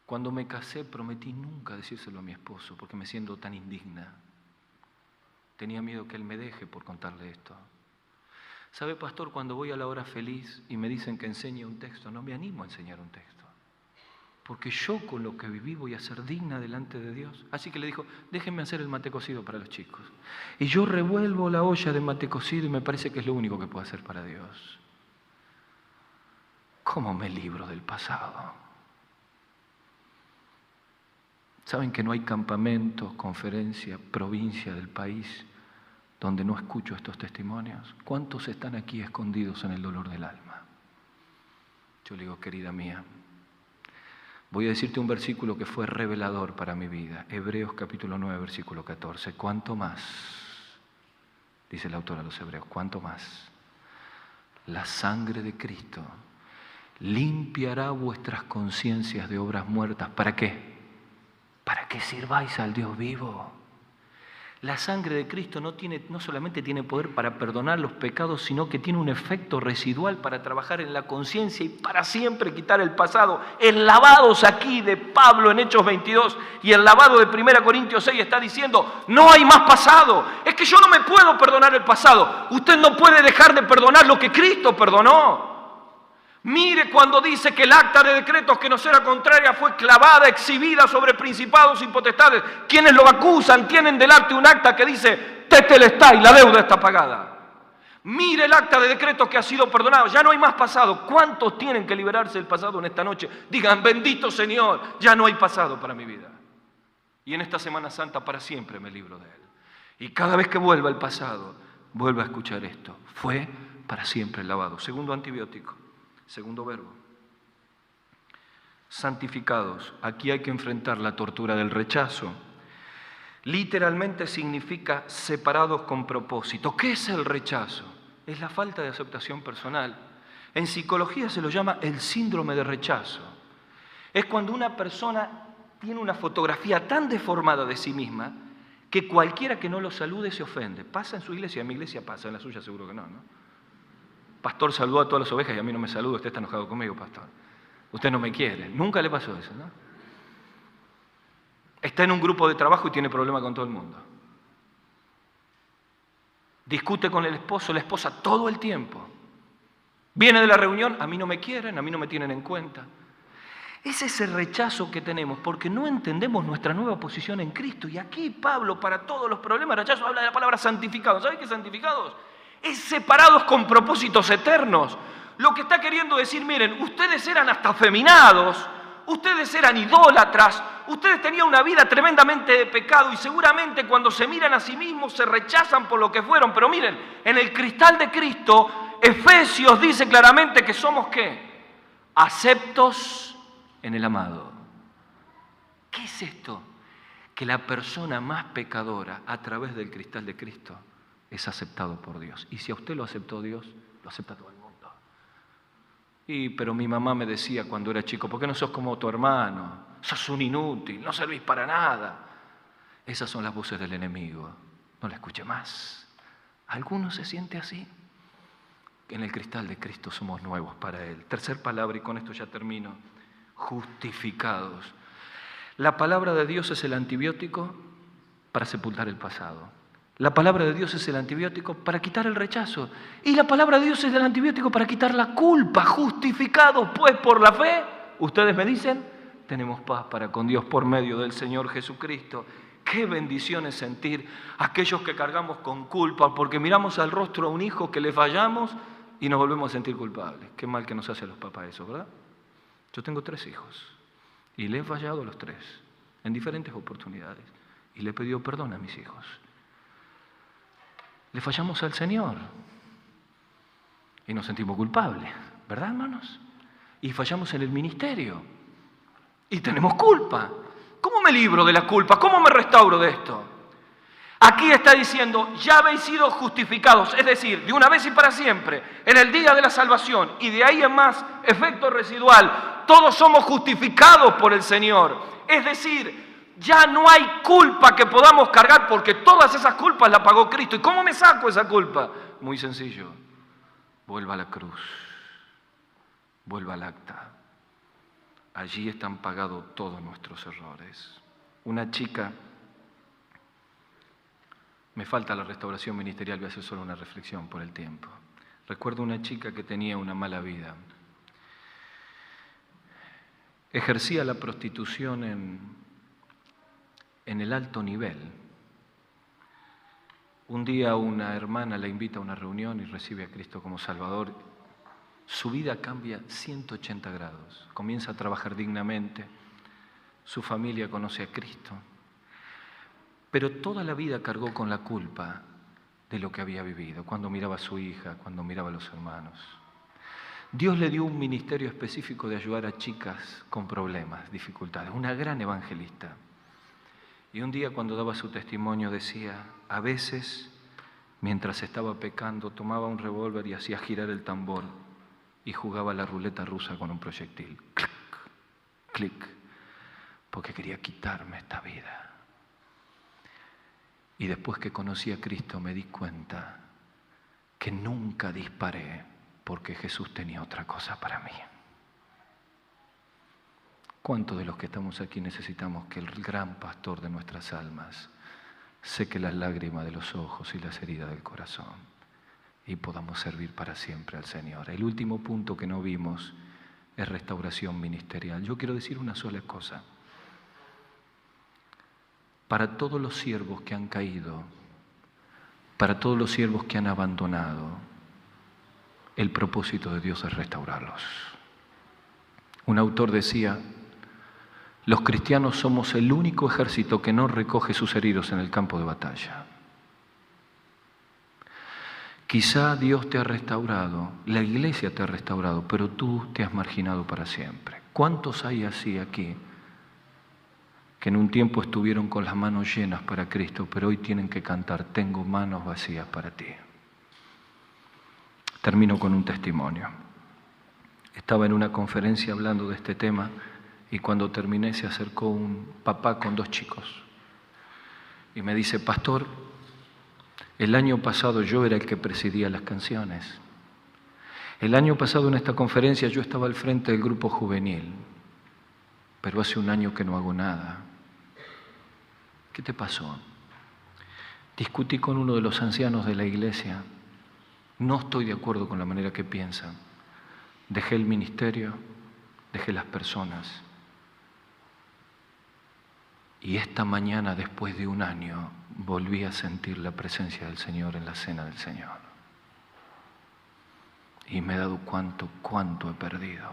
Cuando me casé prometí nunca decírselo a mi esposo porque me siento tan indigna. Tenía miedo que él me deje por contarle esto. ¿Sabe, pastor? Cuando voy a la hora feliz y me dicen que enseñe un texto, no me animo a enseñar un texto. Porque yo con lo que viví voy a ser digna delante de Dios. Así que le dijo, déjenme hacer el mate cocido para los chicos. Y yo revuelvo la olla de mate cocido y me parece que es lo único que puedo hacer para Dios. ¿Cómo me libro del pasado? ¿Saben que no hay campamentos, conferencias, provincia del país donde no escucho estos testimonios? ¿Cuántos están aquí escondidos en el dolor del alma? Yo le digo, querida mía, voy a decirte un versículo que fue revelador para mi vida. Hebreos capítulo 9, versículo 14. ¿Cuánto más? Dice el autor a los Hebreos, ¿cuánto más? La sangre de Cristo limpiará vuestras conciencias de obras muertas. ¿Para qué? Para que sirváis al Dios vivo. La sangre de Cristo no solamente tiene poder para perdonar los pecados, sino que tiene un efecto residual para trabajar en la conciencia y para siempre quitar el pasado. El lavados aquí de Pablo en Hechos 22 y el lavado de 1 Corintios 6 está diciendo, no hay más pasado. Es que yo no me puedo perdonar el pasado. Usted no puede dejar de perdonar lo que Cristo perdonó. Mire cuando dice que el acta de decretos que nos era contraria fue clavada, exhibida sobre principados y potestades. Quienes lo acusan tienen delante un acta que dice, tetelestai, la deuda está pagada. Mire el acta de decretos que ha sido perdonado, ya no hay más pasado. ¿Cuántos tienen que liberarse del pasado en esta noche? Digan, bendito Señor, ya no hay pasado para mi vida. Y en esta Semana Santa para siempre me libro de él. Y cada vez que vuelva el pasado, vuelva a escuchar esto. Fue para siempre lavado. Segundo antibiótico. Segundo verbo, santificados. Aquí hay que enfrentar la tortura del rechazo. Literalmente significa separados con propósito. ¿Qué es el rechazo? Es la falta de aceptación personal. En psicología se lo llama el síndrome de rechazo. Es cuando una persona tiene una fotografía tan deformada de sí misma que cualquiera que no lo salude se ofende. ¿Pasa en su iglesia? En mi iglesia pasa, en la suya seguro que no, ¿no? Pastor saludó a todas las ovejas y a mí no me saluda, usted está enojado conmigo, pastor. Usted no me quiere. Nunca le pasó eso, ¿no? Está en un grupo de trabajo y tiene problemas con todo el mundo. Discute con el esposo, la esposa todo el tiempo. Viene de la reunión, a mí no me quieren, a mí no me tienen en cuenta. Es ese rechazo que tenemos porque no entendemos nuestra nueva posición en Cristo. Y aquí Pablo, para todos los problemas de rechazo, habla de la palabra santificados. ¿Saben qué es santificados? Es separados con propósitos eternos. Lo que está queriendo decir, miren, ustedes eran hasta afeminados, ustedes eran idólatras, ustedes tenían una vida tremendamente de pecado y seguramente cuando se miran a sí mismos se rechazan por lo que fueron. Pero miren, en el cristal de Cristo, Efesios dice claramente que somos ¿qué? Aceptos en el amado. ¿Qué es esto? Que la persona más pecadora a través del cristal de Cristo es aceptado por Dios. Y si a usted lo aceptó Dios, lo acepta todo el mundo. Pero mi mamá me decía cuando era chico, ¿por qué no sos como tu hermano? Sos un inútil, no servís para nada. Esas son las voces del enemigo. No la escuche más. ¿Alguno se siente así? En el cristal de Cristo somos nuevos para Él. Tercer palabra, y con esto ya termino. Justificados. La palabra de Dios es el antibiótico para sepultar el pasado. La palabra de Dios es el antibiótico para quitar el rechazo. Y la palabra de Dios es el antibiótico para quitar la culpa. Justificados pues por la fe, ustedes me dicen, tenemos paz para con Dios por medio del Señor Jesucristo. Qué bendición es sentir a aquellos que cargamos con culpa porque miramos al rostro a un hijo que le fallamos y nos volvemos a sentir culpables. Qué mal que nos hace a los papás eso, ¿verdad? Yo tengo 3 hijos y le he fallado a los 3 en diferentes oportunidades y le he pedido perdón a mis hijos. Le fallamos al Señor y nos sentimos culpables, ¿verdad, hermanos? Y fallamos en el ministerio y tenemos culpa. ¿Cómo me libro de la culpa? ¿Cómo me restauro de esto? Aquí está diciendo, ya habéis sido justificados, es decir, de una vez y para siempre, en el día de la salvación, y de ahí en más, efecto residual, todos somos justificados por el Señor. Es decir, ya no hay culpa que podamos cargar porque todas esas culpas las pagó Cristo. ¿Y cómo me saco esa culpa? Muy sencillo. Vuelva a la cruz. Vuelva al acta. Allí están pagados todos nuestros errores. Una chica, me falta la restauración ministerial, voy a hacer solo una reflexión por el tiempo. Recuerdo una chica que tenía una mala vida. Ejercía la prostitución en el alto nivel. Un día una hermana la invita a una reunión y recibe a Cristo como Salvador. Su vida cambia 180 grados. Comienza a trabajar dignamente. Su familia conoce a Cristo. Pero toda la vida cargó con la culpa de lo que había vivido, cuando miraba a su hija, cuando miraba a los hermanos. Dios le dio un ministerio específico de ayudar a chicas con problemas, dificultades. Una gran evangelista. Y un día cuando daba su testimonio decía, a veces, mientras estaba pecando, tomaba un revólver y hacía girar el tambor y jugaba la ruleta rusa con un proyectil. Clic, clic, porque quería quitarme esta vida. Y después que conocí a Cristo me di cuenta que nunca disparé porque Jesús tenía otra cosa para mí. ¿Cuántos de los que estamos aquí necesitamos que el gran pastor de nuestras almas seque las lágrimas de los ojos y las heridas del corazón y podamos servir para siempre al Señor? El último punto que no vimos es restauración ministerial. Yo quiero decir una sola cosa. Para todos los siervos que han caído, para todos los siervos que han abandonado, el propósito de Dios es restaurarlos. Un autor decía, los cristianos somos el único ejército que no recoge sus heridos en el campo de batalla. Quizá Dios te ha restaurado, la iglesia te ha restaurado, pero tú te has marginado para siempre. ¿Cuántos hay así aquí que en un tiempo estuvieron con las manos llenas para Cristo, pero hoy tienen que cantar, tengo manos vacías para ti? Termino con un testimonio. Estaba en una conferencia hablando de este tema y cuando terminé se acercó un papá con 2 chicos y me dice, pastor, el año pasado yo era el que presidía las canciones. El año pasado en esta conferencia yo estaba al frente del grupo juvenil, pero hace un año que no hago nada. ¿Qué te pasó? Discutí con uno de los ancianos de la iglesia. No estoy de acuerdo con la manera que piensan. Dejé el ministerio, dejé las personas. Y esta mañana, después de un año, volví a sentir la presencia del Señor en la cena del Señor. Y me he dado cuánto he perdido.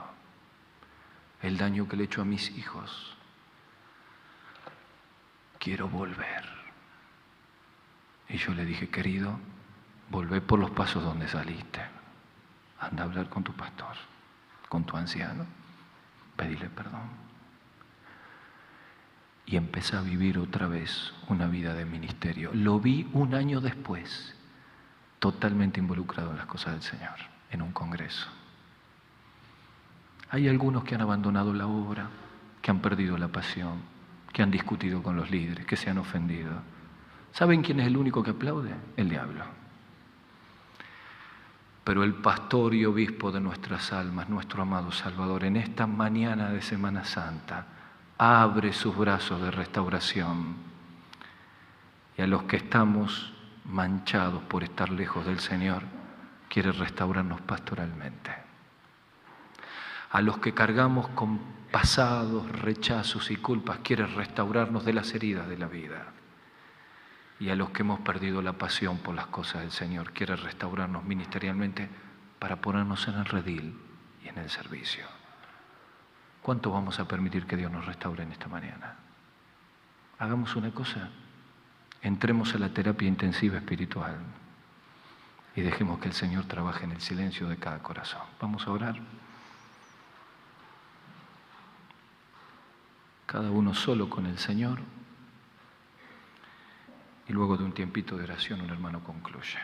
El daño que le he hecho a mis hijos. Quiero volver. Y yo le dije, querido, volvé por los pasos donde saliste. Anda a hablar con tu pastor, con tu anciano, pedile perdón. Y empecé a vivir otra vez una vida de ministerio. Lo vi un año después, totalmente involucrado en las cosas del Señor. en un congreso. Hay algunos que han abandonado la obra, que han perdido la pasión, que han discutido con los líderes, que se han ofendido. ¿Saben quién es el único que aplaude? El diablo. Pero el pastor y obispo de nuestras almas, nuestro amado Salvador, en esta mañana de Semana Santa, abre sus brazos de restauración. Y a los que estamos manchados por estar lejos del Señor, quiere restaurarnos pastoralmente. A los que cargamos con pasados, rechazos y culpas, quiere restaurarnos de las heridas de la vida. Y a los que hemos perdido la pasión por las cosas del Señor, quiere restaurarnos ministerialmente para ponernos en el redil y en el servicio. ¿Cuánto vamos a permitir que Dios nos restaure en esta mañana? Hagamos una cosa, entremos a la terapia intensiva espiritual y dejemos que el Señor trabaje en el silencio de cada corazón. Vamos a orar. Cada uno solo con el Señor. Y luego de un tiempito de oración, un hermano concluye.